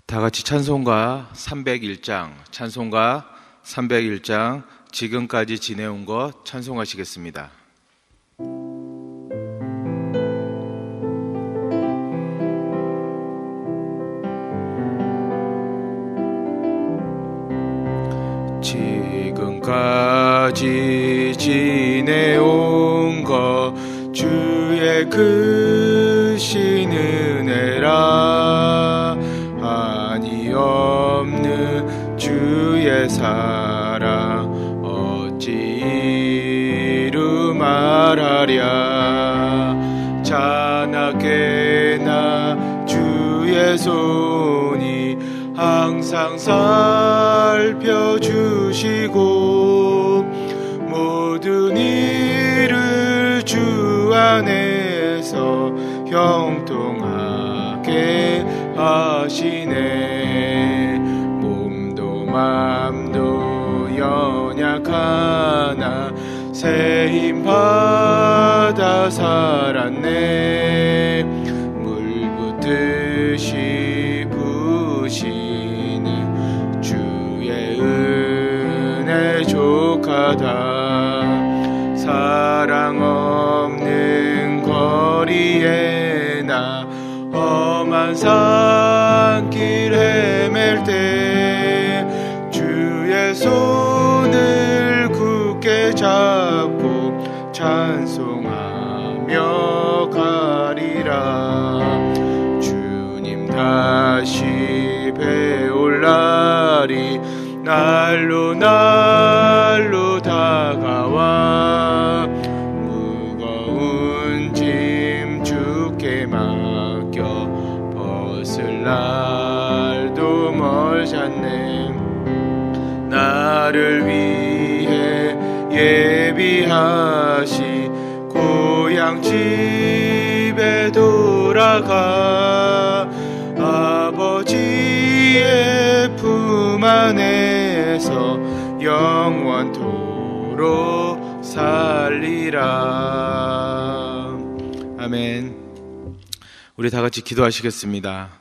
다 같이 찬송가 301장 지금까지 지내온 것 찬송하시겠습니다. 지금까지 지내온 것 주의 크신 은혜라. 한이 없는 주의 사랑 어찌 이루 말하랴. 자나깨나 주의 손이 항상 살펴주시고 모든 일을 주 안에서 형통하게 하시네. 몸도 맘도 연약하나 새 힘 받아 살았네. 물 붓듯이 부으시는 주의 은혜 족하다. 사랑 없는 거리에 나 험한 산길 헤맬 때 주의 손을 굳게 잡고 찬송하며 가리라. 주님 다시 배올 날이 날로 다가와 무거운 짐 주께 맡겨 벗을 날도 멀잖네. 나를 위해 예비하시 고향 집에 돌아가 아버지의 품 안에서 영원토록 살리라. 아멘. 우리 다 같이 기도하시겠습니다.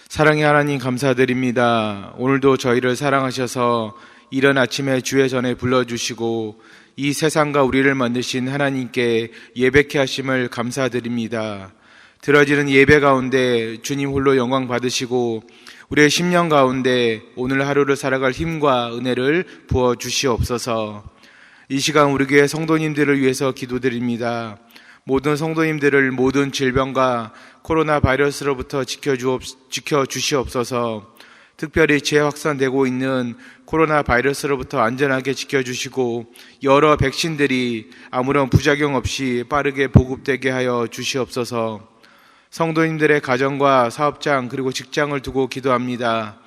사랑의 하나님 감사드립니다. 오늘도 저희를 사랑하셔서 이른 아침에 주의 전에 불러주시고 이 세상과 우리를 만드신 하나님께 예배케 하심을 감사드립니다. 드려지는 예배 가운데 주님 홀로 영광 받으시고 우리의 심령 가운데 오늘 하루를 살아갈 힘과 은혜를 부어주시옵소서. 이 시간 우리 교회 성도님들을 위해서 기도드립니다. 모든 성도님들을 모든 질병과 코로나 바이러스로부터 지켜주시옵소서. 특별히 재확산되고 있는 코로나 바이러스로부터 안전하게 지켜주시고 여러 백신들이 아무런 부작용 없이 빠르게 보급되게 하여 주시옵소서. 성도님들의 가정과 사업장 그리고 직장을 두고 기도합니다.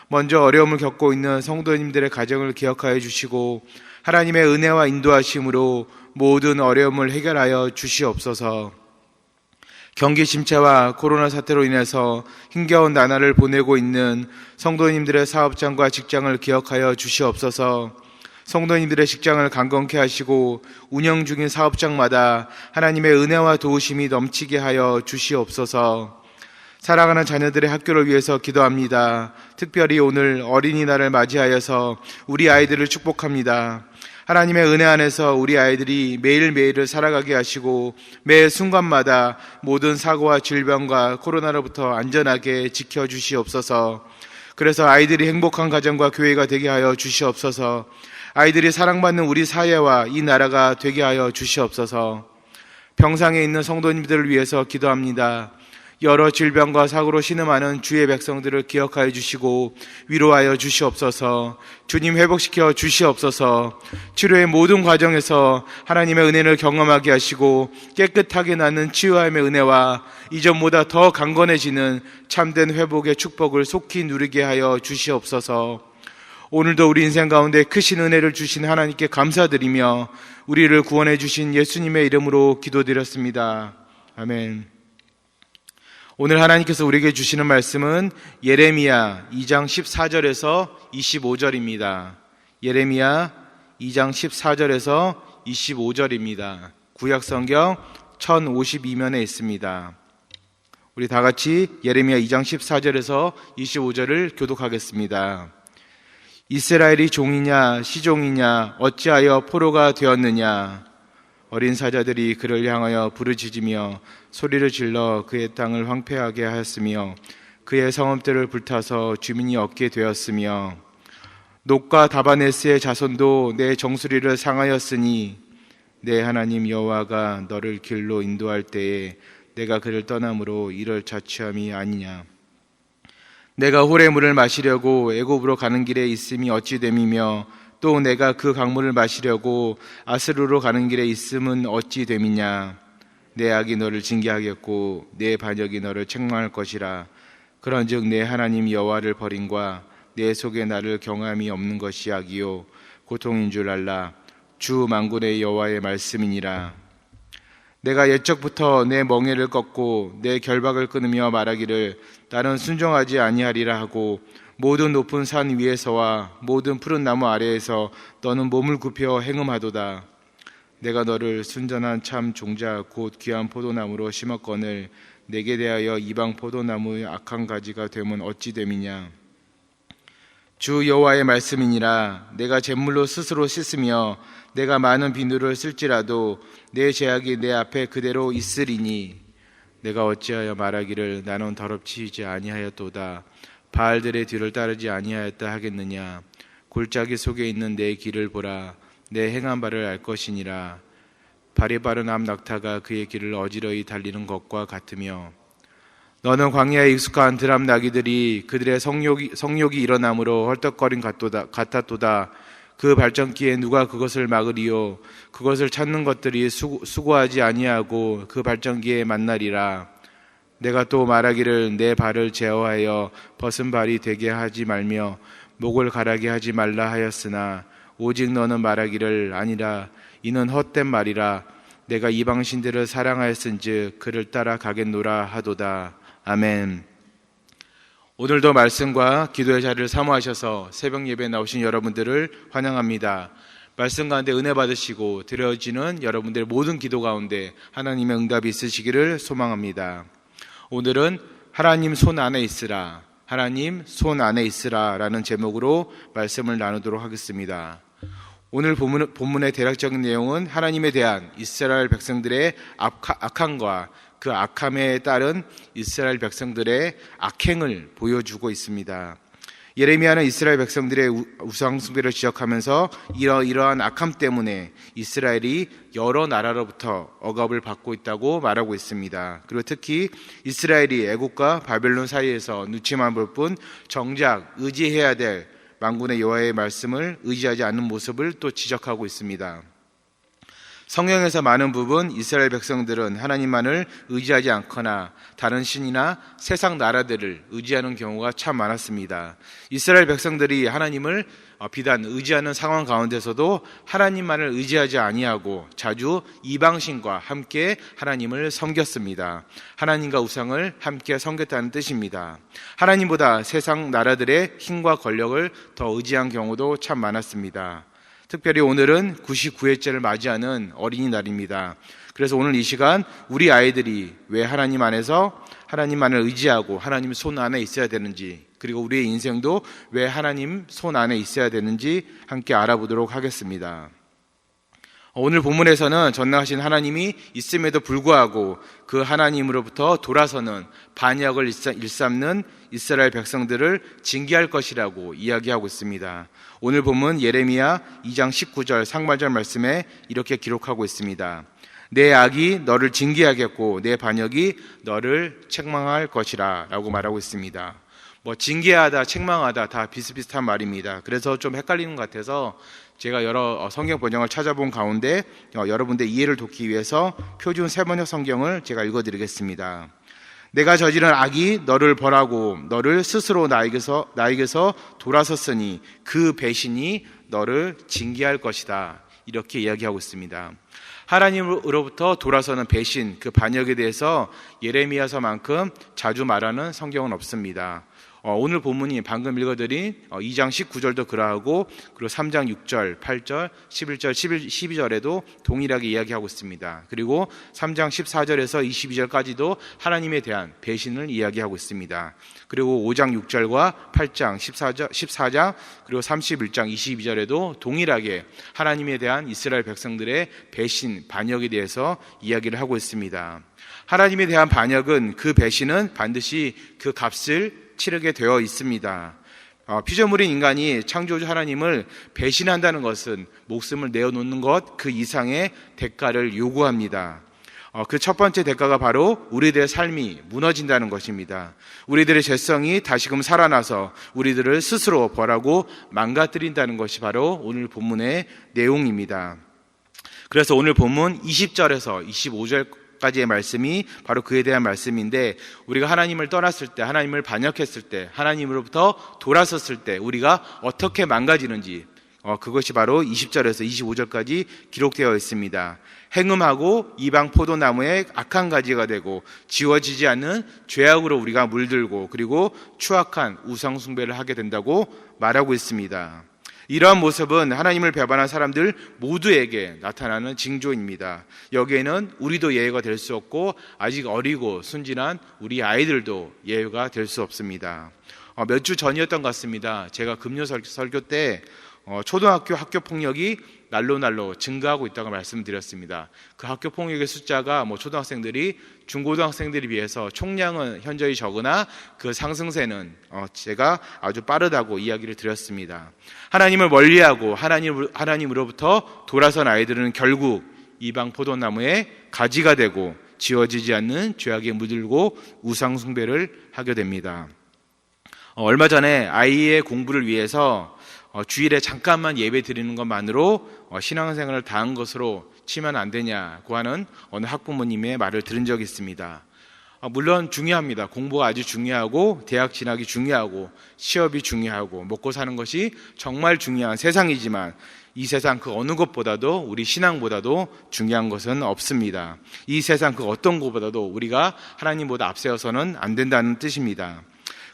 먼저 어려움을 겪고 있는 성도님들의 가정을 기억하여 주시고 하나님의 은혜와 인도하심으로 모든 어려움을 해결하여 주시옵소서. 경기 침체와 코로나 사태로 인해서 힘겨운 나날을 보내고 있는 성도님들의 사업장과 직장을 기억하여 주시옵소서. 성도님들의 직장을 강건케 하시고 운영 중인 사업장마다 하나님의 은혜와 도우심이 넘치게 하여 주시옵소서. 사랑하는 자녀들의 학교를 위해서 기도합니다. 특별히 오늘 어린이날을 맞이하여서 우리 아이들을 축복합니다. 하나님의 은혜 안에서 우리 아이들이 매일매일을 살아가게 하시고 매 순간마다 모든 사고와 질병과 코로나로부터 안전하게 지켜주시옵소서. 그래서 아이들이 행복한 가정과 교회가 되게 하여 주시옵소서. 아이들이 사랑받는 우리 사회와 이 나라가 되게 하여 주시옵소서. 병상에 있는 성도님들을 위해서 기도합니다. 여러 질병과 사고로 신음하는 주의 백성들을 기억하여 주시고 위로하여 주시옵소서. 주님 회복시켜 주시옵소서. 치료의 모든 과정에서 하나님의 은혜를 경험하게 하시고 깨끗하게 나는 치유함의 은혜와 이전보다 더 강건해지는 참된 회복의 축복을 속히 누리게 하여 주시옵소서. 오늘도 우리 인생 가운데 크신 은혜를 주신 하나님께 감사드리며 우리를 구원해 주신 예수님의 이름으로 기도드렸습니다. 아멘. 오늘 하나님께서 우리에게 주시는 말씀은 예레미야 2장 14절에서 25절입니다. 예레미야 2장 14절에서 25절입니다. 구약성경 1052면에 있습니다. 우리 다 같이 예레미야 2장 14절에서 25절을 교독하겠습니다. 이스라엘이 종이냐 시종이냐 어찌하여 포로가 되었느냐. 어린 사자들이 그를 향하여 부르짖으며 소리를 질러 그의 땅을 황폐하게 하였으며 그의 성읍들을 불타서 주민이 없게 되었으며 녹과 다바네스의 자손도 내 정수리를 상하였으니 내 하나님 여호와가 너를 길로 인도할 때에 내가 그를 떠남으로 이를 자취함이 아니냐. 내가 홀의 물을 마시려고 애굽으로 가는 길에 있음이 어찌 됨이며 또 내가 그 강물을 마시려고 아스루로 가는 길에 있음은 어찌 됨이냐. 내 악이 너를 징계하겠고 내 반역이 너를 책망할 것이라. 그런즉 내 하나님 여호와를 버림과 내 속에 나를 경함이 없는 것이 악이요 고통인 줄 알라. 주 만군의 여호와의 말씀이니라. 내가 옛적부터 내 멍에를 꺾고 내 결박을 끊으며 말하기를 나는 순종하지 아니하리라 하고 모든 높은 산 위에서와 모든 푸른 나무 아래에서 너는 몸을 굽혀 행음하도다. 내가 너를 순전한 참 종자 곧 귀한 포도나무로 심었거늘 내게 대하여 이방 포도나무의 악한 가지가 되면 어찌 됨이냐. 주 여호와의 말씀이니라. 내가 잿물로 스스로 씻으며 내가 많은 비누를 쓸지라도 내 죄악이 내 앞에 그대로 있으리니 내가 어찌하여 말하기를 나는 더럽히지 아니하였도다. 바알들의 뒤를 따르지 아니하였다 하겠느냐. 골짜기 속에 있는 내 길을 보라. 내 행한 바를 알 것이니라. 발이 빠른 암 낙타가 그의 길을 어지러이 달리는 것과 같으며 너는 광야에 익숙한 드람 나귀들이 그들의 성욕이 일어남으로 헐떡거린 같았도다. 그 발전기에 누가 그것을 막으리요. 그것을 찾는 것들이 수고하지 아니하고 그 발전기에 만나리라. 내가 또 말하기를 내 발을 제어하여 벗은 발이 되게 하지 말며 목을 가라게 하지 말라 하였으나 오직 너는 말하기를 아니라 이는 헛된 말이라. 내가 이방 신들을 사랑하였은즉 그를 따라 가겠노라 하도다. 아멘. 오늘도 말씀과 기도의 자리를 사모하셔서 새벽 예배에 나오신 여러분들을 환영합니다. 말씀 가운데 은혜 받으시고 드려지는 여러분들의 모든 기도 가운데 하나님의 응답이 있으시기를 소망합니다. 오늘은 하나님 손 안에 있으라, 하나님 손 안에 있으라 라는 제목으로 말씀을 나누도록 하겠습니다. 오늘 본문의 대략적인 내용은 하나님에 대한 이스라엘 백성들의 악함과 그 악함에 따른 이스라엘 백성들의 악행을 보여주고 있습니다. 예레미야는 이스라엘 백성들의 우상숭배를 지적하면서 이러한 악함 때문에 이스라엘이 여러 나라로부터 억압을 받고 있다고 말하고 있습니다. 그리고 특히 이스라엘이 애국과 바벨론 사이에서 눈치만 볼 뿐 정작 의지해야 될 만군의 여호와의 말씀을 의지하지 않는 모습을 또 지적하고 있습니다. 성경에서 많은 부분 이스라엘 백성들은 하나님만을 의지하지 않거나 다른 신이나 세상 나라들을 의지하는 경우가 참 많았습니다. 이스라엘 백성들이 하나님을 비단 의지하는 상황 가운데서도 하나님만을 의지하지 아니하고 자주 이방신과 함께 하나님을 섬겼습니다. 하나님과 우상을 함께 섬겼다는 뜻입니다. 하나님보다 세상 나라들의 힘과 권력을 더 의지한 경우도 참 많았습니다. 특별히 오늘은 99회째를 맞이하는 어린이날입니다. 그래서 오늘 이 시간 우리 아이들이 왜 하나님 안에서 하나님만을 의지하고 하나님 손 안에 있어야 되는지, 그리고 우리의 인생도 왜 하나님 손 안에 있어야 되는지 함께 알아보도록 하겠습니다. 오늘 본문에서는 전능하신 하나님이 있음에도 불구하고 그 하나님으로부터 돌아서는 반역을 일삼는 이스라엘 백성들을 징계할 것이라고 이야기하고 있습니다. 오늘 본문 예레미야 2장 19절 상반절 말씀에 이렇게 기록하고 있습니다. 내 악이 너를 징계하겠고 내 반역이 너를 책망할 것이라 라고 말하고 있습니다. 징계하다, 책망하다 다 비슷비슷한 말입니다. 그래서 좀 헷갈리는 것 같아서 제가 여러 성경 번역을 찾아본 가운데 여러분들 이해를 돕기 위해서 표준 세번역 성경을 제가 읽어드리겠습니다. 내가 저지른 악이 너를 벌하고 너를 스스로 나에게서 돌아섰으니 그 배신이 너를 징계할 것이다. 이렇게 이야기하고 있습니다. 하나님으로부터 돌아서는 배신, 그 반역에 대해서 예레미야서만큼 자주 말하는 성경은 없습니다. 오늘 본문이 방금 읽어드린 2장 19절도 그러하고, 그리고 3장 6절, 8절, 11절, 12절에도 동일하게 이야기하고 있습니다. 그리고 3장 14절에서 22절까지도 하나님에 대한 배신을 이야기하고 있습니다. 그리고 5장 6절과 8장 14장 그리고 31장 22절에도 동일하게 하나님에 대한 이스라엘 백성들의 배신, 반역에 대해서 이야기를 하고 있습니다. 하나님에 대한 반역은, 그 배신은 반드시 그 값을 치르게 되어 있습니다. 피조물인 인간이 창조주 하나님을 배신한다는 것은 목숨을 내어놓는 것 그 이상의 대가를 요구합니다. 그 첫 번째 대가가 바로 우리들의 삶이 무너진다는 것입니다. 우리들의 죄성이 다시금 살아나서 우리들을 스스로 벌하고 망가뜨린다는 것이 바로 오늘 본문의 내용입니다. 그래서 오늘 본문 20절에서 25절까지의 말씀이 바로 그에 대한 말씀인데, 우리가 하나님을 떠났을 때, 하나님을 반역했을 때, 하나님으로부터 돌아섰을 때 우리가 어떻게 망가지는지, 그것이 바로 20절에서 25절까지 기록되어 있습니다. 행음하고 이방 포도나무의 악한 가지가 되고 지워지지 않는 죄악으로 우리가 물들고, 그리고 추악한 우상 숭배를 하게 된다고 말하고 있습니다. 이러한 모습은 하나님을 배반한 사람들 모두에게 나타나는 징조입니다. 여기에는 우리도 예외가 될 수 없고, 아직 어리고 순진한 우리 아이들도 예외가 될 수 없습니다. 몇 주 전이었던 것 같습니다. 제가 금요 설교 때 초등학교 학교 폭력이 날로 증가하고 있다고 말씀드렸습니다. 그 학교 폭력의 숫자가 초등학생들이 중고등학생들에 비해서 총량은 현저히 적으나 그 상승세는 제가 아주 빠르다고 이야기를 드렸습니다. 하나님을 멀리하고 하나님으로부터 돌아선 아이들은 결국 이방 포도나무의 가지가 되고 지워지지 않는 죄악에 물들고 우상 숭배를 하게 됩니다. 얼마 전에 아이의 공부를 위해서 주일에 잠깐만 예배 드리는 것만으로 신앙생활을 다한 것으로 치면 안 되냐고 하는 어느 학부모님의 말을 들은 적이 있습니다. 물론 중요합니다. 공부가 아주 중요하고, 대학 진학이 중요하고, 취업이 중요하고, 먹고 사는 것이 정말 중요한 세상이지만, 이 세상 그 어느 것보다도, 우리 신앙보다도 중요한 것은 없습니다. 이 세상 그 어떤 것보다도 우리가 하나님보다 앞세워서는 안 된다는 뜻입니다.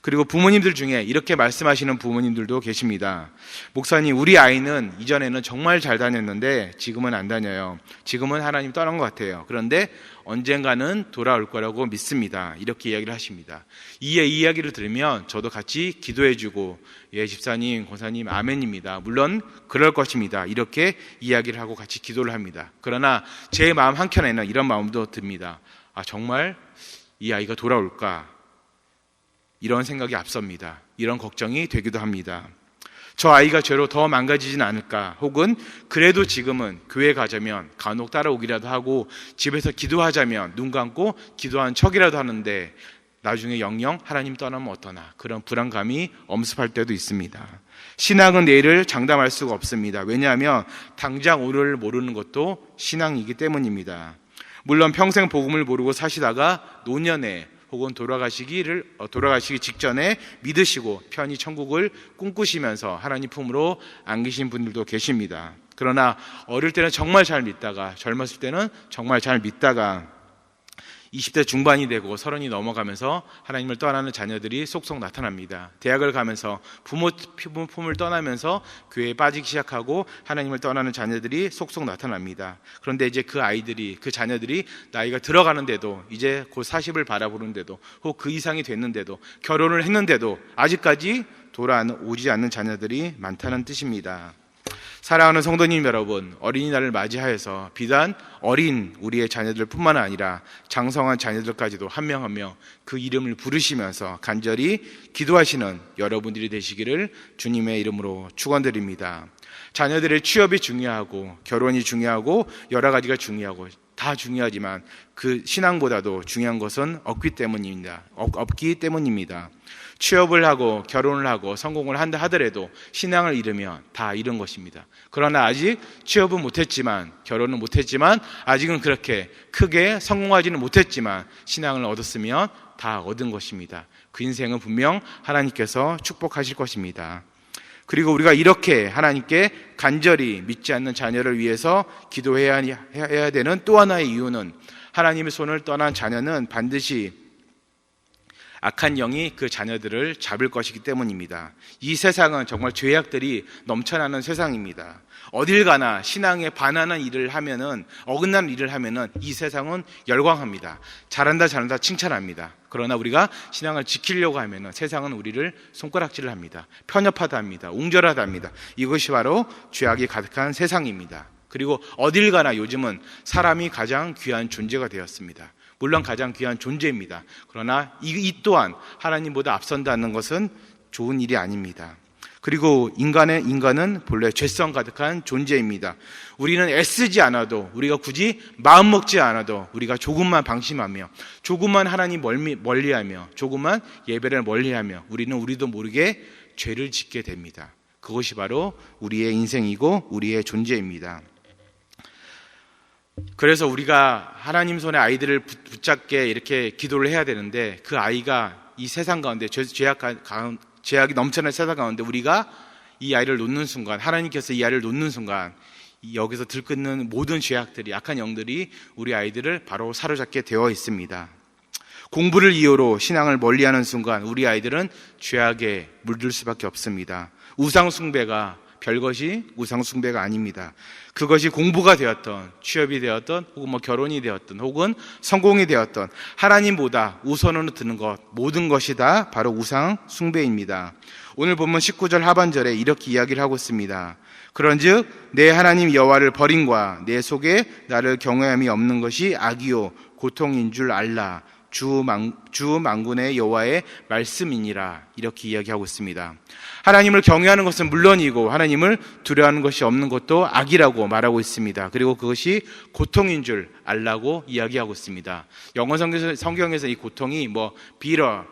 그리고 부모님들 중에 이렇게 말씀하시는 부모님들도 계십니다. 목사님, 우리 아이는 이전에는 정말 잘 다녔는데 지금은 안 다녀요. 지금은 하나님 떠난 것 같아요. 그런데 언젠가는 돌아올 거라고 믿습니다. 이렇게 이야기를 하십니다. 이 이야기를 들으면 저도 같이 기도해주고, 예, 집사님, 권사님, 아멘입니다. 물론 그럴 것입니다. 이렇게 이야기를 하고 같이 기도를 합니다. 그러나 제 마음 한켠에는 이런 마음도 듭니다. 정말 이 아이가 돌아올까? 이런 생각이 앞섭니다. 이런 걱정이 되기도 합니다. 저 아이가 죄로 더 망가지진 않을까? 혹은 그래도 지금은 교회 가자면 간혹 따라오기라도 하고, 집에서 기도하자면 눈 감고 기도한 척이라도 하는데 나중에 영영 하나님 떠나면 어떠나, 그런 불안감이 엄습할 때도 있습니다. 신앙은 내일을 장담할 수가 없습니다. 왜냐하면 당장 오늘을 모르는 것도 신앙이기 때문입니다. 물론 평생 복음을 모르고 사시다가 노년에 혹은 돌아가시기 직전에 믿으시고 편히 천국을 꿈꾸시면서 하나님 품으로 안기신 분들도 계십니다. 그러나 어릴 때는 정말 잘 믿다가, 젊었을 때는 정말 잘 믿다가 20대 중반이 되고 30이 넘어가면서 하나님을 떠나는 자녀들이 속속 나타납니다. 대학을 가면서 부모 품을 떠나면서 교회에 빠지기 시작하고 하나님을 떠나는 자녀들이 속속 나타납니다. 그런데 이제 그 자녀들이 나이가 들어가는데도, 이제 곧 40을 바라보는데도, 혹 그 이상이 됐는데도, 결혼을 했는데도 아직까지 돌아오지 않는 자녀들이 많다는 뜻입니다. 사랑하는 성도님 여러분, 어린이날을 맞이하여서 비단 어린 우리의 자녀들 뿐만 아니라 장성한 자녀들까지도 한 명 한 명 그 이름을 부르시면서 간절히 기도하시는 여러분들이 되시기를 주님의 이름으로 축원드립니다. 자녀들의 취업이 중요하고, 결혼이 중요하고, 여러 가지가 중요하고, 다 중요하지만 그 신앙보다도 중요한 것은 없기 때문입니다. 취업을 하고 결혼을 하고 성공을 한다 하더라도 신앙을 잃으면 다 잃은 것입니다. 그러나 아직 취업은 못했지만, 결혼은 못했지만, 아직은 그렇게 크게 성공하지는 못했지만 신앙을 얻었으면 다 얻은 것입니다. 그 인생은 분명 하나님께서 축복하실 것입니다. 그리고 우리가 이렇게 하나님께 간절히 믿지 않는 자녀를 위해서 기도해야 되는 또 하나의 이유는, 하나님의 손을 떠난 자녀는 반드시 악한 영이 그 자녀들을 잡을 것이기 때문입니다. 이 세상은 정말 죄악들이 넘쳐나는 세상입니다. 어딜 가나 신앙에 반하는 일을 하면은, 어긋나는 일을 하면은 이 세상은 열광합니다. 잘한다 칭찬합니다. 그러나 우리가 신앙을 지키려고 하면은 세상은 우리를 손가락질을 합니다. 편협하다 합니다. 웅절하다 합니다. 이것이 바로 죄악이 가득한 세상입니다. 그리고 어딜 가나 요즘은 사람이 가장 귀한 존재가 되었습니다. 물론 가장 귀한 존재입니다. 그러나 이 또한 하나님보다 앞선다는 것은 좋은 일이 아닙니다. 그리고 인간은 본래 죄성 가득한 존재입니다. 우리는 애쓰지 않아도, 우리가 굳이 마음 먹지 않아도, 우리가 조금만 방심하며, 조금만 하나님 멀리하며, 조금만 예배를 멀리하며 우리도 모르게 죄를 짓게 됩니다. 그것이 바로 우리의 인생이고 우리의 존재입니다. 그래서 우리가 하나님 손에 아이들을 붙잡게 이렇게 기도를 해야 되는데, 그 아이가 이 세상 가운데 죄악이 넘쳐나는 세상 가운데 우리가 이 아이를 놓는 순간, 하나님께서 이 아이를 놓는 순간 여기서 들끓는 모든 죄악들이, 악한 영들이 우리 아이들을 바로 사로잡게 되어 있습니다. 공부를 이유로 신앙을 멀리하는 순간 우리 아이들은 죄악에 물들 수밖에 없습니다. 우상 숭배가 별것이 우상 숭배가 아닙니다. 그것이 공부가 되었던, 취업이 되었던, 혹은 결혼이 되었던, 혹은 성공이 되었던, 하나님보다 우선으로 드는 것, 모든 것이 다 바로 우상 숭배입니다. 오늘 본문 19절 하반절에 이렇게 이야기를 하고 있습니다. 그런즉 내 하나님 여호와를 버림과 내 속에 나를 경외함이 없는 것이 악이요 고통인 줄 알라. 주 만군의 여호와의 말씀이니라. 이렇게 이야기하고 있습니다. 하나님을 경외하는 것은 물론이고 하나님을 두려워하는 것이 없는 것도 악이라고 말하고 있습니다. 그리고 그것이 고통인 줄 알라고 이야기하고 있습니다. 영어 성경에서 이 고통이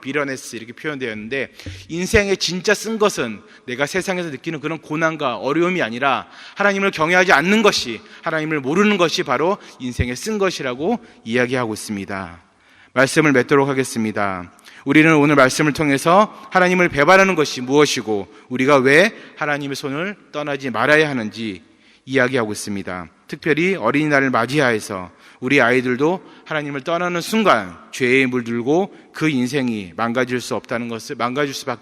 비러네스 이렇게 표현되었는데, 인생의 진짜 쓴 것은 내가 세상에서 느끼는 그런 고난과 어려움이 아니라 하나님을 경외하지 않는 것이, 하나님을 모르는 것이 바로 인생의 쓴 것이라고 이야기하고 있습니다. 말씀을 맺도록 하겠습니다. 우리는 오늘 말씀을 통해서 하나님을 배반하는 것이 무엇이고 우리가 왜 하나님의 손을 떠나지 말아야 하는지 이야기하고 있습니다. 특별히 어린이날을 맞이하여서 우리 아이들도 하나님을 떠나는 순간 죄에 물들고 그 인생이 망가질 수밖에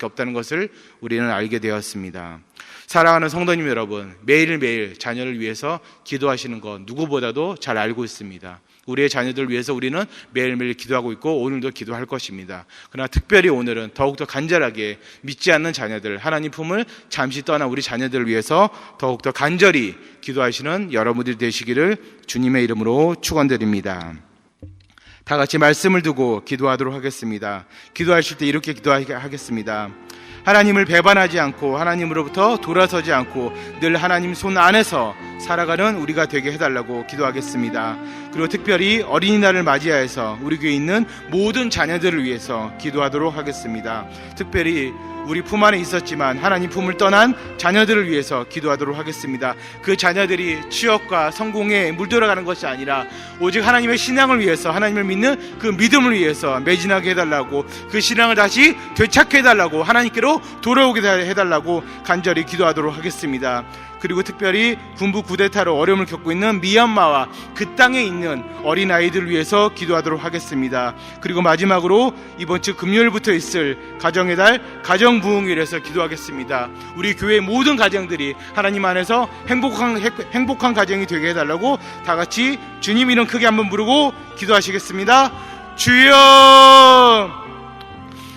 없다는 것을 우리는 알게 되었습니다. 사랑하는 성도님 여러분, 매일매일 자녀를 위해서 기도하시는 것 누구보다도 잘 알고 있습니다. 우리의 자녀들을 위해서 우리는 매일매일 기도하고 있고 오늘도 기도할 것입니다. 그러나 특별히 오늘은 더욱더 간절하게 믿지 않는 자녀들, 하나님 품을 잠시 떠난 우리 자녀들을 위해서 더욱더 간절히 기도하시는 여러분들이 되시기를 주님의 이름으로 축원드립니다. 다 같이 말씀을 두고 기도하도록 하겠습니다. 기도하실 때 이렇게 기도하겠습니다. 하나님을 배반하지 않고 하나님으로부터 돌아서지 않고 늘 하나님 손 안에서 살아가는 우리가 되게 해달라고 기도하겠습니다. 그리고 특별히 어린이날을 맞이하여서 우리 교회에 있는 모든 자녀들을 위해서 기도하도록 하겠습니다. 특별히 우리 품 안에 있었지만 하나님 품을 떠난 자녀들을 위해서 기도하도록 하겠습니다. 그 자녀들이 취업과 성공에 물들어가는 것이 아니라 오직 하나님의 신앙을 위해서, 하나님을 믿는 그 믿음을 위해서 매진하게 해달라고, 그 신앙을 다시 되찾게 해달라고, 하나님께로 돌아오게 해달라고 간절히 기도하도록 하겠습니다. 그리고 특별히 군부 쿠데타로 어려움을 겪고 있는 미얀마와 그 땅에 있는 어린아이들을 위해서 기도하도록 하겠습니다. 그리고 마지막으로 이번 주 금요일부터 있을 가정의 달 가정부흥일에서 기도하겠습니다. 우리 교회 모든 가정들이 하나님 안에서 행복한 가정이 되게 해달라고 다 같이 주님 이름 크게 한번 부르고 기도하시겠습니다. 주여!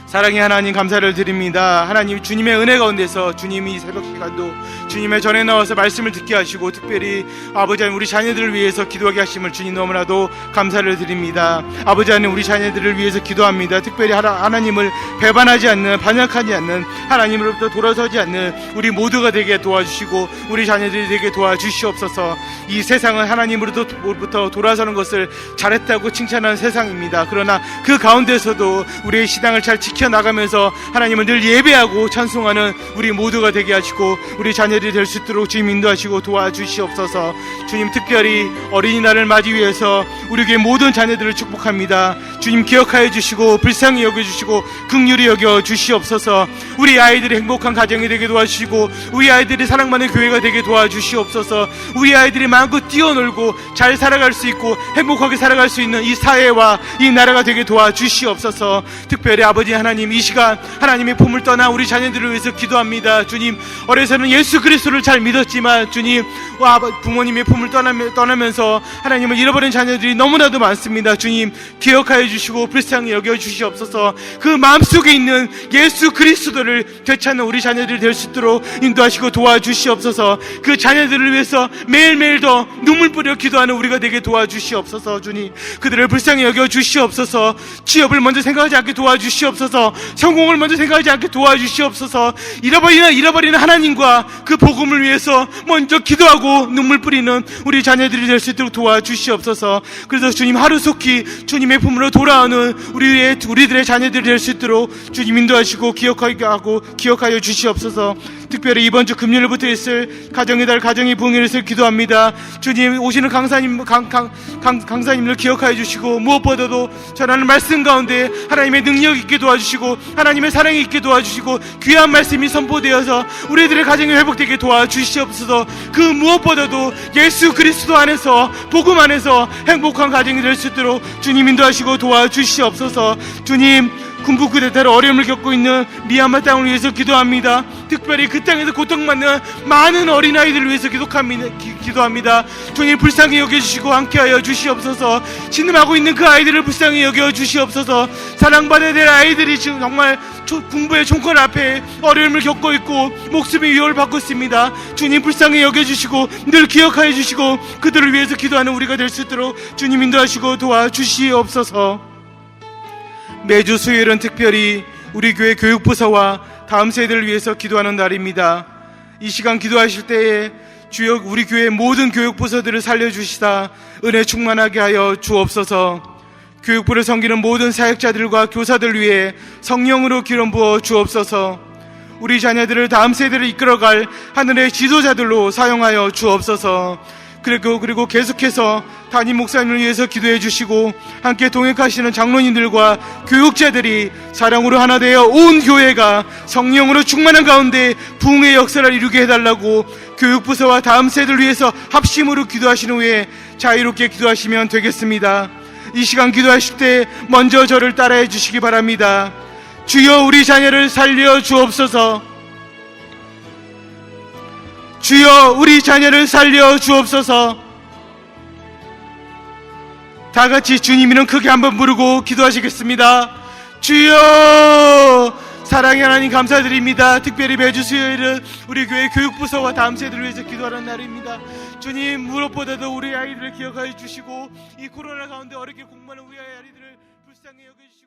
사랑의 하나님, 감사를 드립니다. 하나님, 주님의 은혜 가운데서 주님이 이 새벽 시간도 주님의 전에 나와서 말씀을 듣게 하시고 특별히 아버지 하나님 우리 자녀들을 위해서 기도하게 하심을 주님 너무나도 감사를 드립니다. 아버지 하나님, 우리 자녀들을 위해서 기도합니다. 특별히 하나님을 배반하지 않는, 반역하지 않는, 하나님으로부터 돌아서지 않는 우리 모두가 되게 도와주시고 우리 자녀들이 되게 도와주시옵소서. 이 세상은 하나님으로부터 돌아서는 것을 잘했다고 칭찬하는 세상입니다. 그러나 그 가운데서도 우리의 신앙을 잘 지키는 지켜나가면서 하나님을 늘 예배하고 찬송하는 우리 모두가 되게 하시고 우리 자녀들이 될 수 있도록 주님 인도하시고 도와주시옵소서. 주님, 특별히 어린이날을 맞이 위해서 우리 교회 모든 자녀들을 축복합니다. 주님, 기억하여 주시고 불쌍히 여겨주시고 긍휼히 여겨 주시옵소서. 우리 아이들이 행복한 가정이 되게 도와주시고 우리 아이들이 사랑받는 교회가 되게 도와주시옵소서. 우리 아이들이 마음껏 뛰어놀고 잘 살아갈 수 있고 행복하게 살아갈 수 있는 이 사회와 이 나라가 되게 도와주시옵소서. 특별히 아버지 하나님, 이 시간 하나님의 품을 떠나 우리 자녀들을 위해서 기도합니다. 주님, 어려서는 예수 그리스도를 잘 믿었지만 주님, 부모님의 품을 떠나면서 하나님을 잃어버린 자녀들이 너무나도 많습니다. 주님, 기억하여 주시고 불쌍히 여겨 주시옵소서. 그 마음속에 있는 예수 그리스도를 되찾는 우리 자녀들이 될 수 있도록 인도하시고 도와주시옵소서. 그 자녀들을 위해서 매일매일 더 눈물 뿌려 기도하는 우리가 되게 도와주시옵소서. 주님, 그들을 불쌍히 여겨 주시옵소서. 취업을 먼저 생각하지 않게 도와주시옵소서. 성공을 먼저 생각하지 않게 도와주시옵소서. 잃어버리는 하나님과 그 복음을 위해서 먼저 기도하고 눈물 뿌리는 우리 자녀들이 될 수 있도록 도와주시옵소서. 그래서 주님, 하루속히 주님의 품으로 돌아오는 우리들의 자녀들이 될 수 있도록 주님 인도하시고 기억하여 주시옵소서. 특별히 이번 주 금요일부터 있을 가정의 달 가정의 부흥회를 위해서 기도합니다. 주님, 오시는 강사님을 기억하여 주시고 무엇보다도 전하는 말씀 가운데 하나님의 능력 있게 도와주시고 하나님의 사랑이 있게 도와주시고 귀한 말씀이 선포되어서 우리들의 가정이 회복되게 도와주시옵소서. 그 무엇보다도 예수 그리스도 안에서 복음 안에서 행복한 가정이 될 수 있도록 주님 인도하시고 도와주시옵소서. 주님, 군부 쿠데타로 어려움을 겪고 있는 미얀마 땅을 위해서 기도합니다. 특별히 그 땅에서 고통받는 많은 어린아이들을 위해서 기도합니다. 주님, 불쌍히 여겨주시고 함께하여 주시옵소서. 신음하고 있는 그 아이들을 불쌍히 여겨주시옵소서. 사랑받아야 될 아이들이 지금 정말 공부의 총권 앞에 어려움을 겪고 있고 목숨의 위협을 받고 있습니다. 주님, 불쌍히 여겨주시고 늘 기억하여 주시고 그들을 위해서 기도하는 우리가 될 수 있도록 주님 인도하시고 도와주시옵소서. 매주 수요일은 특별히 우리 교회 교육부서와 다음 세대를 위해서 기도하는 날입니다. 이 시간 기도하실 때에 주여 우리 교회 모든 교육부서들을 살려주시다 은혜 충만하게 하여 주옵소서. 교육부를 섬기는 모든 사역자들과 교사들 위해 성령으로 기름 부어 주옵소서. 우리 자녀들을 다음 세대를 이끌어갈 하늘의 지도자들로 사용하여 주옵소서. 그리고 계속해서 담임 목사님을 위해서 기도해 주시고 함께 동역하시는 장로님들과 교육자들이 사랑으로 하나 되어 온 교회가 성령으로 충만한 가운데 부흥의 역사를 이루게 해달라고 교육부서와 다음 세대를 위해서 합심으로 기도하신 후에 자유롭게 기도하시면 되겠습니다. 이 시간 기도하실 때 먼저 저를 따라해 주시기 바랍니다. 주여, 우리 자녀를 살려 주옵소서. 주여, 우리 자녀를 살려 주옵소서. 다 같이 주님 이름 크게 한번 부르고 기도하시겠습니다. 주여, 사랑의 하나님 감사드립니다. 특별히 매주 수요일은 우리 교회 교육부서와 다음 세대를 위해서 기도하는 날입니다. 주님, 무엇보다도 우리 아이들을 기억하여 주시고 이 코로나 가운데 어렵게 공부하는 우리 아이들을 불쌍히 여겨주시고